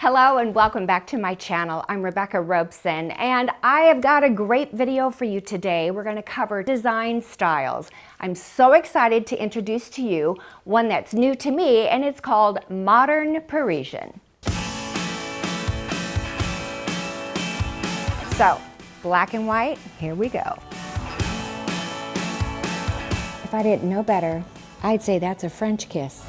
Hello and welcome back to my channel. I'm Rebecca Robeson and I have got a great video for you today. We're going to cover design styles. I'm so excited to introduce to you one that's new to me, and it's called Modern Parisian. So, black and white, here we go. If I didn't know better, I'd say that's a French kiss.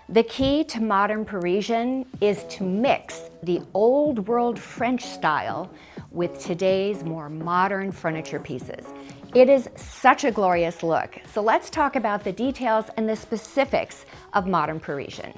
The key to Modern Parisian is to mix the old world French style with today's more modern furniture pieces. It is such a glorious look. So let's talk about the details and the specifics of Modern Parisian.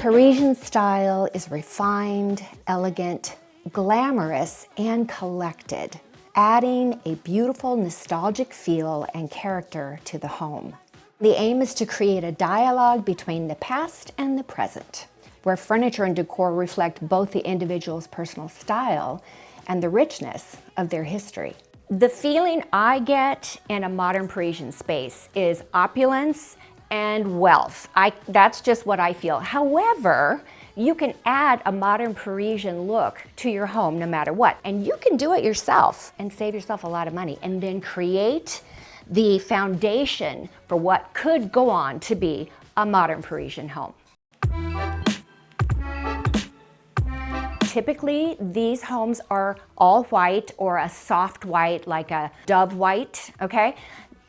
Parisian style is refined, elegant, glamorous, and collected, adding a beautiful nostalgic feel and character to the home. The aim is to create a dialogue between the past and the present, where furniture and decor reflect both the individual's personal style and the richness of their history. The feeling I get in a Modern Parisian space is opulence and wealth. That's just what I feel. However, you can add a Modern Parisian look to your home no matter what, and you can do it yourself and save yourself a lot of money and then create the foundation for what could go on to be a Modern Parisian home. Typically, these homes are all white or a soft white, like a dove white, okay?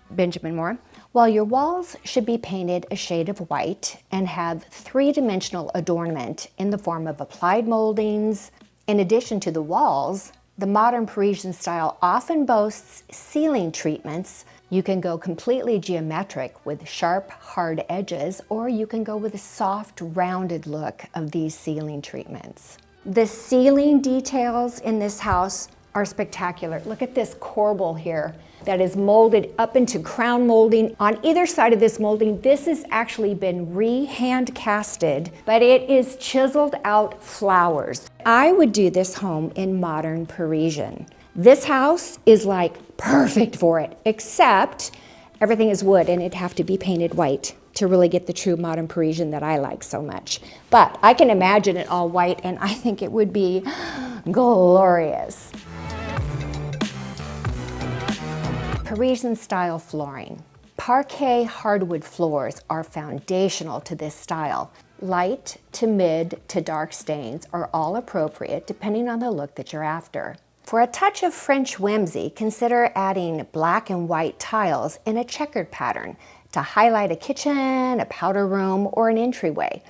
Benjamin Moore. While your walls should be painted a shade of white and have three-dimensional adornment in the form of applied moldings. In addition to the walls, the Modern Parisian style often boasts ceiling treatments. You can go completely geometric with sharp, hard edges, or you can go with a soft, rounded look of these ceiling treatments. The ceiling details in this house are spectacular. Look at this corbel here that is molded up into crown molding. On either side of this molding, this has actually been hand casted, but it is chiseled out flowers. I would do this home in Modern Parisian. This house is like perfect for it, except everything is wood and it'd have to be painted white to really get the true Modern Parisian that I like so much. But I can imagine it all white and I think it would be glorious. Parisian style flooring. Parquet hardwood floors are foundational to this style. Light to mid to dark stains are all appropriate depending on the look that you're after. For a touch of French whimsy, consider adding black and white tiles in a checkered pattern to highlight a kitchen, a powder room, or an entryway.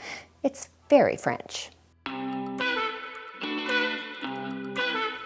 It's very French.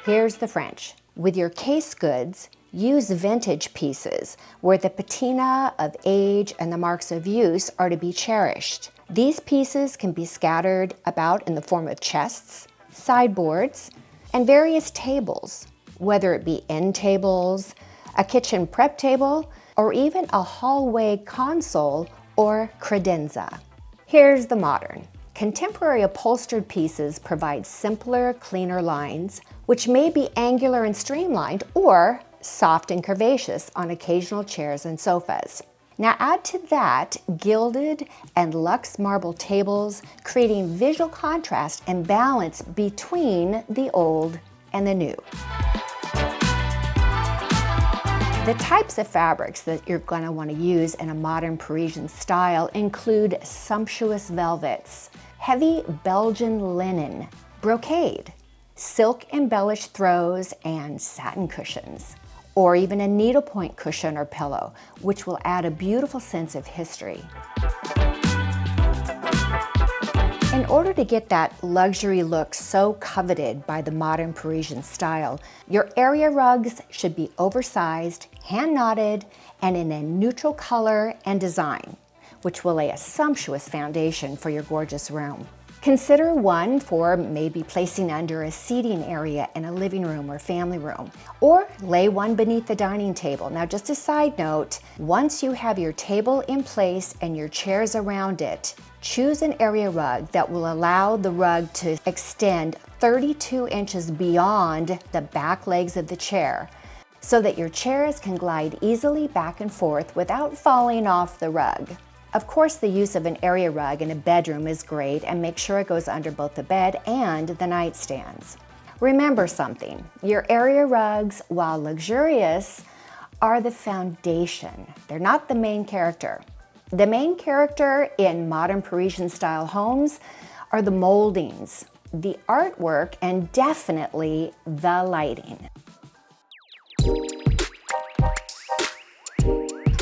Here's the French. With your case goods, use vintage pieces where the patina of age and the marks of use are to be cherished. These pieces can be scattered about in the form of chests, sideboards, and various tables, whether it be end tables, a kitchen prep table, or even a hallway console or credenza. Here's the modern. Contemporary upholstered pieces provide simpler, cleaner lines, which may be angular and streamlined or soft and curvaceous on occasional chairs and sofas. Now add to that gilded and luxe marble tables, creating visual contrast and balance between the old and the new. The types of fabrics that you're going to want to use in a Modern Parisian style include sumptuous velvets, heavy Belgian linen, brocade, silk embellished throws, and satin cushions, or even a needlepoint cushion or pillow, which will add a beautiful sense of history. In order to get that luxury look so coveted by the Modern Parisian style, your area rugs should be oversized, hand-knotted, and in a neutral color and design, which will lay a sumptuous foundation for your gorgeous room. Consider one for maybe placing under a seating area in a living room or family room, or lay one beneath the dining table. Now, just a side note, once you have your table in place and your chairs around it, choose an area rug that will allow the rug to extend 32 inches beyond the back legs of the chair. so that your chairs can glide easily back and forth without falling off the rug. Of course, the use of an area rug in a bedroom is great, and make sure it goes under both the bed and the nightstands. Remember something, your area rugs, while luxurious, are the foundation. They're not the main character. The main character in modern Parisian style homes are the moldings, the artwork, and definitely the lighting.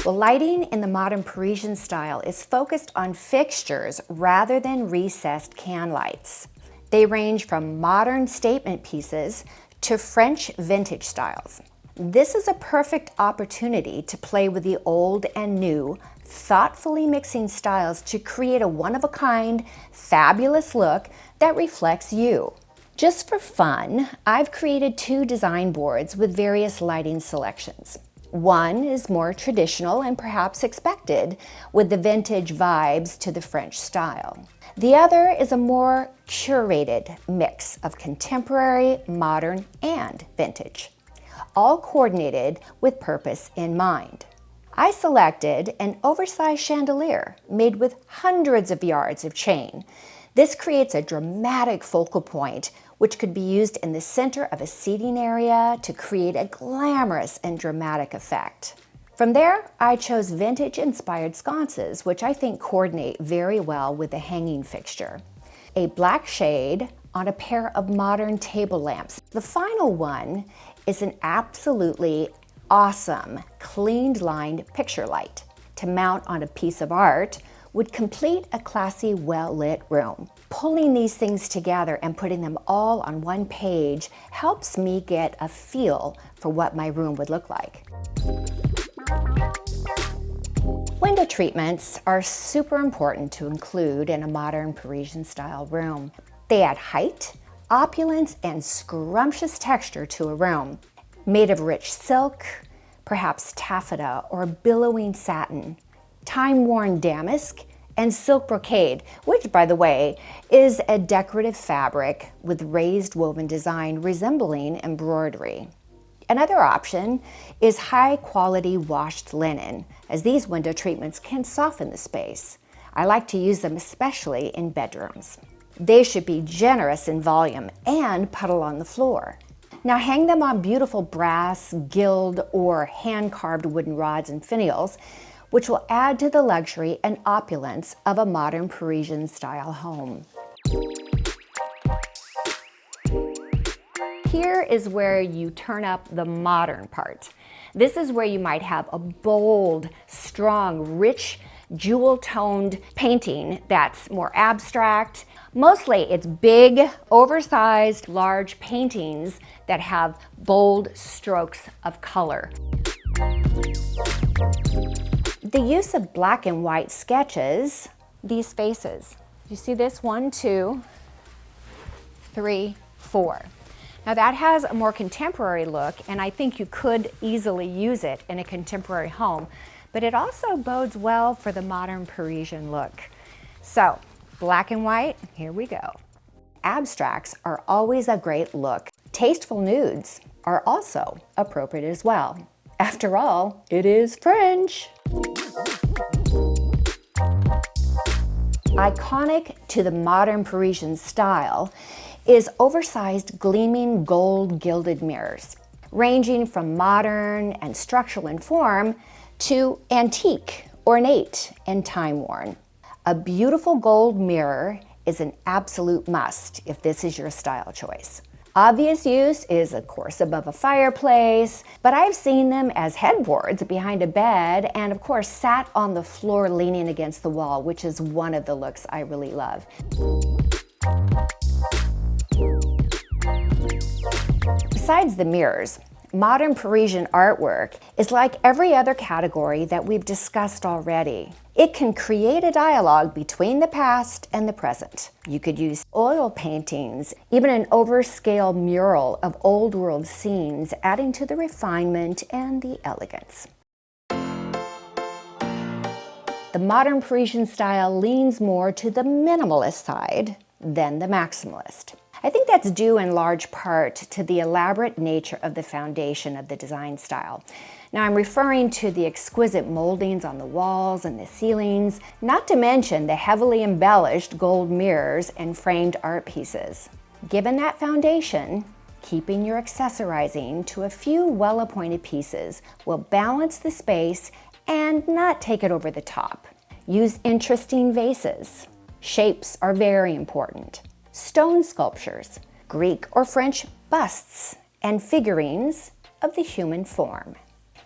Well, lighting in the modern Parisian style is focused on fixtures rather than recessed can lights. They range from modern statement pieces to French vintage styles. This is a perfect opportunity to play with the old and new, thoughtfully mixing styles to create a one-of-a-kind, fabulous look that reflects you. Just for fun, I've created 2 design boards with various lighting selections. One is more traditional and perhaps expected, with the vintage vibes to the French style. The other is a more curated mix of contemporary, modern, and vintage, all coordinated with purpose in mind. I selected an oversized chandelier made with hundreds of yards of chain. This creates a dramatic focal point, which could be used in the center of a seating area to create a glamorous and dramatic effect. From there, I chose vintage-inspired sconces, which I think coordinate very well with the hanging fixture. A black shade on a pair of modern table lamps. The final one is an absolutely awesome, cleaned lined picture light to mount on a piece of art would complete a classy, well-lit room. Pulling these things together and putting them all on one page helps me get a feel for what my room would look like. Window treatments are super important to include in a modern Parisian style room. They add height, opulence, and scrumptious texture to a room. Made of rich silk, perhaps taffeta or billowing satin, time-worn damask, and silk brocade, which, by the way, is a decorative fabric with raised woven design resembling embroidery. Another option is high-quality washed linen, as these window treatments can soften the space. I like to use them especially in bedrooms. They should be generous in volume and puddle on the floor. Now hang them on beautiful brass, gilt, or hand-carved wooden rods and finials, which will add to the luxury and opulence of a modern Parisian style home. Here is where you turn up the modern part. This is where you might have a bold, strong, rich, jewel-toned painting that's more abstract. Mostly it's big, oversized, large paintings that have bold strokes of color. The use of black and white sketches, these faces. You see this? 1, 2, 3, 4. Now that has a more contemporary look, and I think you could easily use it in a contemporary home, but it also bodes well for the modern Parisian look. So, black and white, here we go. Abstracts are always a great look. Tasteful nudes are also appropriate as well. After all, it is French. Iconic to the modern Parisian style is oversized gleaming gold gilded mirrors, ranging from modern and structural in form to antique, ornate, and time-worn. A beautiful gold mirror is an absolute must if this is your style choice. Obvious use is, of course, above a fireplace, but I've seen them as headboards behind a bed and, of course, sat on the floor leaning against the wall, which is one of the looks I really love. Besides the mirrors, modern Parisian artwork is like every other category that we've discussed already. It can create a dialogue between the past and the present. You could use oil paintings, even an overscale mural of old world scenes, adding to the refinement and the elegance. The modern Parisian style leans more to the minimalist side than the maximalist. I think that's due in large part to the elaborate nature of the foundation of the design style. Now I'm referring to the exquisite moldings on the walls and the ceilings, not to mention the heavily embellished gold mirrors and framed art pieces. Given that foundation, keeping your accessorizing to a few well-appointed pieces will balance the space and not take it over the top. Use interesting vases. Shapes are very important. Stone sculptures, Greek or French busts, and figurines of the human form.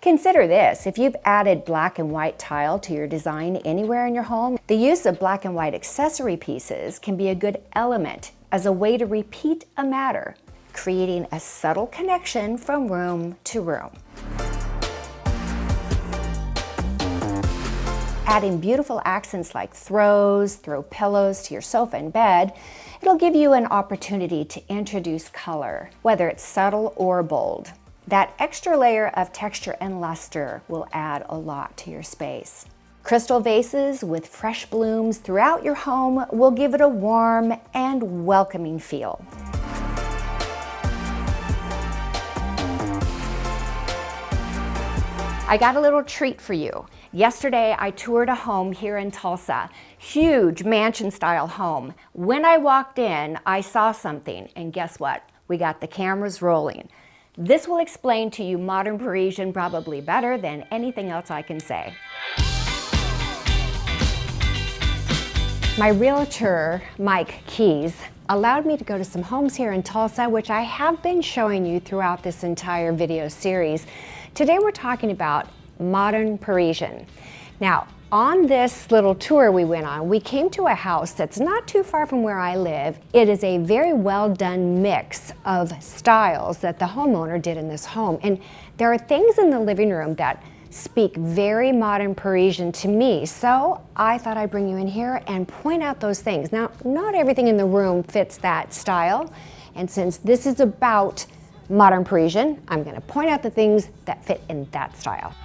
Consider this, if you've added black and white tile to your design anywhere in your home, the use of black and white accessory pieces can be a good element as a way to repeat a matter, creating a subtle connection from room to room. Adding beautiful accents like throw pillows to your sofa and bed, it'll give you an opportunity to introduce color, whether it's subtle or bold. That extra layer of texture and luster will add a lot to your space. Crystal vases with fresh blooms throughout your home will give it a warm and welcoming feel. I got a little treat for you. Yesterday, I toured a home here in Tulsa, huge mansion-style home. When I walked in, I saw something, and guess what? We got the cameras rolling. This will explain to you Modern Parisian probably better than anything else I can say. My realtor, Mike Keys, allowed me to go to some homes here in Tulsa, which I have been showing you throughout this entire video series. Today we're talking about Modern Parisian. Now, on this little tour we went on, we came to a house that's not too far from where I live. It is a very well done mix of styles that the homeowner did in this home. And there are things in the living room that speak very Modern Parisian to me. So I thought I'd bring you in here and point out those things. Now, not everything in the room fits that style. And since this is about Modern Parisian, I'm going to point out the things that fit in that style.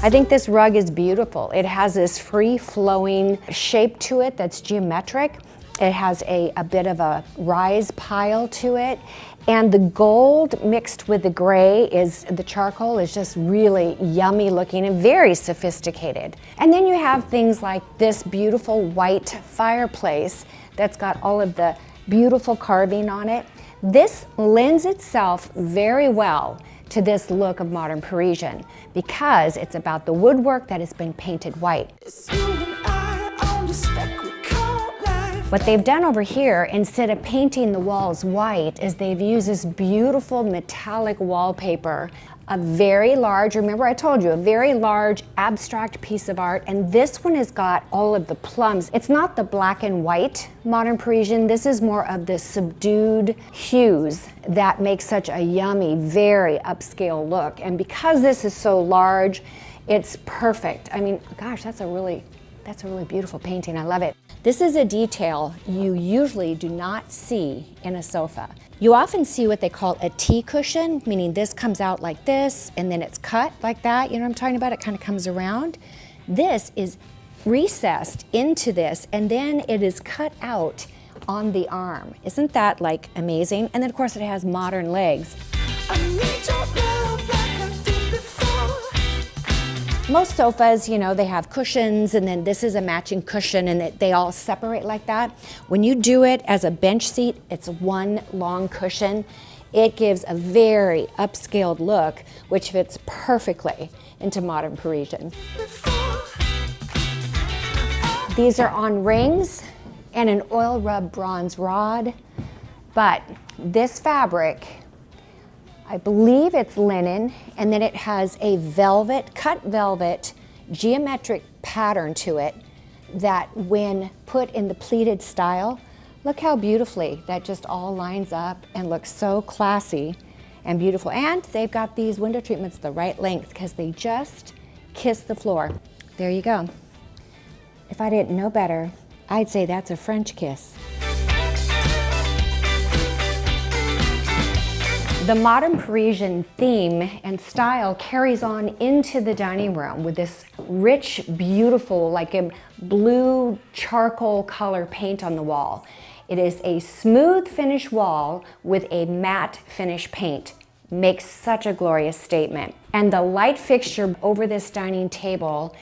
I think this rug is beautiful. It has this free-flowing shape to it that's geometric. It has a bit of a rise pile to it. And the gold mixed with the gray the charcoal is just really yummy looking and very sophisticated. And then you have things like this beautiful white fireplace that's got all of the beautiful carving on it. This lends itself very well to this look of Modern Parisian because it's about the woodwork that has been painted white. What they've done over here, instead of painting the walls white, is they've used this beautiful metallic wallpaper, a very large, remember I told you, a very large abstract piece of art, and this one has got all of the plums. It's not the black and white Modern Parisian, this is more of the subdued hues that make such a yummy, very upscale look. And because this is so large, it's perfect. I mean, gosh, that's a really beautiful painting, I love it. This is a detail you usually do not see in a sofa. You often see what they call a T cushion, meaning this comes out like this and then it's cut like that. You know what I'm talking about? It kind of comes around. This is recessed into this and then it is cut out on the arm. Isn't that like amazing? And then of course it has modern legs. Most sofas, you know, they have cushions and then this is a matching cushion and they all separate like that. When you do it as a bench seat, it's one long cushion. It gives a very upscaled look, which fits perfectly into Modern Parisian. These are on rings and an oil rub bronze rod, but this fabric, I believe it's linen, and then it has a cut velvet, geometric pattern to it that when put in the pleated style, look how beautifully that just all lines up and looks so classy and beautiful. And they've got these window treatments the right length because they just kiss the floor. There you go. If I didn't know better, I'd say that's a French kiss. The Modern Parisian theme and style carries on into the dining room with this rich, beautiful, like a blue charcoal color paint on the wall. It is a smooth finish wall with a matte finish paint. Makes such a glorious statement. And the light fixture over this dining table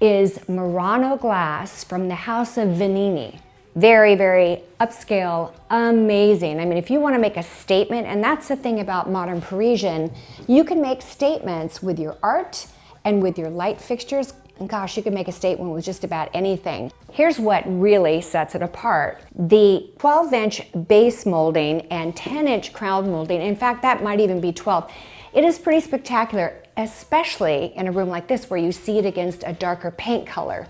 is Murano glass from the House of Vanini. Very, very upscale, amazing. I mean, if you want to make a statement, and that's the thing about Modern Parisian, you can make statements with your art and with your light fixtures. And gosh, you can make a statement with just about anything. Here's what really sets it apart. The 12-inch base molding and 10-inch crown molding, in fact, that might even be 12. It is pretty spectacular, especially in a room like this where you see it against a darker paint color.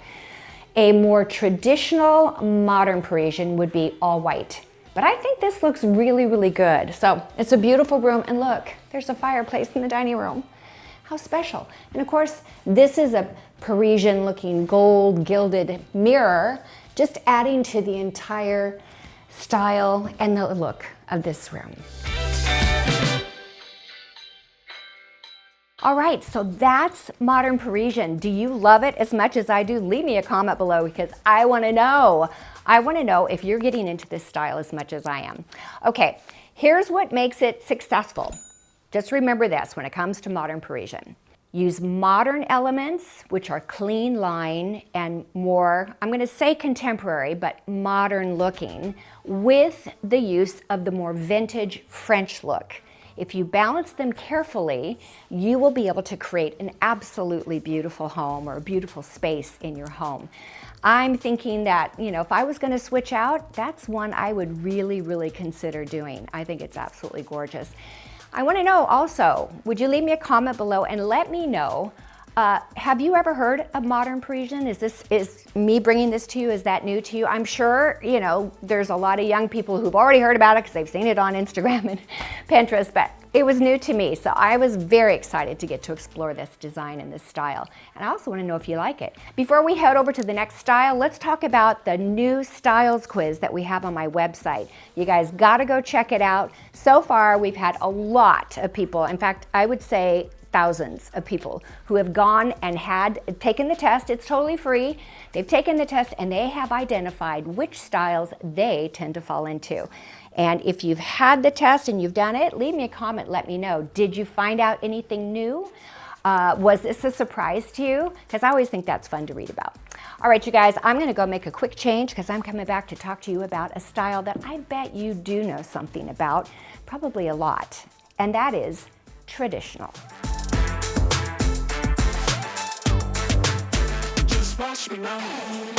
A more traditional Modern Parisian would be all white. But I think this looks really, really good. So it's a beautiful room, and look, there's a fireplace in the dining room. How special. And of course, this is a Parisian looking gold gilded mirror, just adding to the entire style and the look of this room. All right, so that's Modern Parisian. Do you love it as much as I do? Leave me a comment below because I want to know. I want to know if you're getting into this style as much as I am. Okay, here's what makes it successful. Just remember this when it comes to Modern Parisian. Use modern elements, which are clean line and more, I'm going to say contemporary, but modern looking, with the use of the more vintage French look. If you balance them carefully, you will be able to create an absolutely beautiful home or a beautiful space in your home. I'm thinking that, you know, if I was going to switch out, that's one I would really, really consider doing. I think it's absolutely gorgeous. I want to know also, would you leave me a comment below and let me know, have you ever heard of Modern Parisian? Is me bringing this to you, is that new to you? I'm sure, you know, there's a lot of young people who've already heard about it because they've seen it on Instagram and Pinterest, but it was new to me. So I was very excited to get to explore this design and this style. And I also want to know if you like it. Before we head over to the next style, let's talk about the new styles quiz that we have on my website. You guys got to go check it out. So far, we've had a lot of people. In fact, I would say thousands of people who have gone and had taken the test. It's totally free. They've taken the test and they have identified which styles they tend to fall into. And if you've had the test and you've done it, leave me a comment, let me know. Did you find out anything new? Was this a surprise to you? Because I always think that's fun to read about. All right, you guys, I'm going to go make a quick change because I'm coming back to talk to you about a style that I bet you do know something about, probably a lot, and that is traditional. Watch me now.